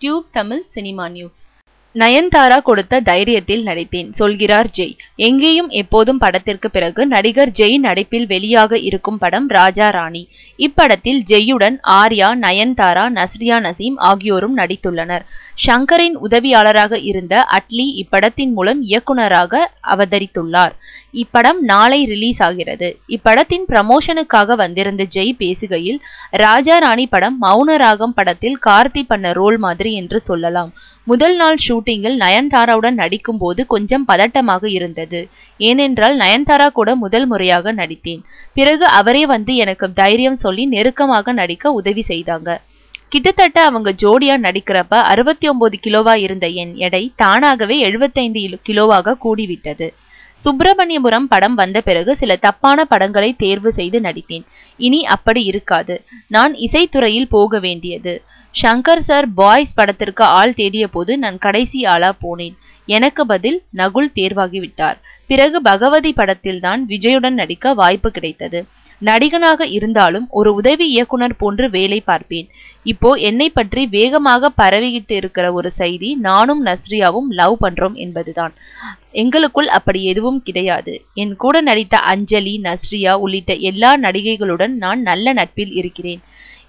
Tube Tamil cinema news. Nayanthara கொடுத்த தைரியத்தில் நடித்தேன் சொல்கிறார் ஜெய். எங்கேயும் எப்போதும் படத்திற்கு பிறகு நடிகர் ஜெய் நடிப்பில் வெளியாக இருக்கும் படம் ராஜா ராணி. இப்படத்தில் ஜெய்யுடன் ஆர்யா, நயன்தாரா, நஸ்ரியா நசீம் ஆகியோரும் நடித்துள்ளனர். ஷங்கரின் உதவியாளராக இருந்த அட்லி இப்படத்தின் மூலம் இயக்குனராக அவதரித்துள்ளார். இப்படம் நாளை ரிலீஸ் ஆகிறது. இப்படத்தின் ப்ரமோஷனுக்காக வந்திருந்த ஜெய் பேசுகையில், ராஜா ராணி படம் மௌனராகம் படத்தில் கார்த்தி பண்ண ரோல் மாதிரி என்று சொல்லலாம். முதல் நாள் ஷூட்டிங்கில் நயன்தாராவுடன் நடிக்கும் போது கொஞ்சம் பதட்டமாக இருந்தது. ஏனென்றால் நயன்தாரா கூட முதல் முறையாக நடித்தேன். பிறகு அவரே வந்து எனக்கு தைரியம் சொல்லி நெருக்கமாக நடிக்க உதவி செய்தாங்க. கிட்டத்தட்ட அவங்க ஜோடியா நடிக்கிறப்ப 69 கிலோவா இருந்த என் எடை தானாகவே 75 கிலோவாக கூடிவிட்டது. சுப்பிரமணியபுரம் படம் வந்த பிறகு சில தப்பான படங்களை தேர்வு செய்து நடித்தேன். இனி அப்படி இருக்காது. நான் இசைத்துறையில் போக வேண்டியது. ஷங்கர் சார் பாய்ஸ் படத்திற்கு ஆள் தேடிய போது நான் கடைசி ஆளா போனேன். எனக்கு பதில் நகுல் தேர்வாகிவிட்டார். பிறகு பகவதி படத்தில் தான் விஜயுடன் நடிக்க வாய்ப்பு கிடைத்தது. நடிகனாக இருந்தாலும் ஒரு உதவி இயக்குனர் போன்று வேலை பார்ப்பேன். இப்போ என்னை பற்றி வேகமாக பரவிக்கிட்டு இருக்கிற ஒரு செய்தி, நானும் நஸ்ரியாவும் லவ் பண்றோம் என்பதுதான். எங்களுக்குள் அப்படி எதுவும் கிடையாது. என் கூட நடித்த அஞ்சலி, நஸ்ரியா உள்ளிட்ட எல்லா நடிகைகளுடன் நான் நல்ல நட்பில் இருக்கிறேன்.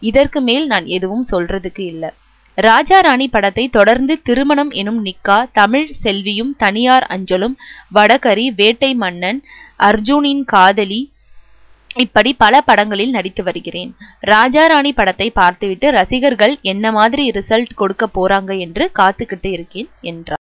இதற்கு மேல் நான் எதுவும் சொல்றதுக்கு இல்ல. ராஜா ராணி படத்தை தொடர்ந்து திருமணம் எனும் நிக்கா, தமிழ் செல்வியும், தனியார் அஞ்சலும், வடகரி, வேட்டை மன்னன், அர்ஜுனின் காதலி இப்படி பல படங்களில் நடித்து வருகிறேன். ராஜா ராணி படத்தை பார்த்துவிட்டு ரசிகர்கள் என்ன மாதிரி ரிசல்ட் கொடுக்க போறாங்க என்று காத்துக்கிட்டு இருக்கேன் என்றார்.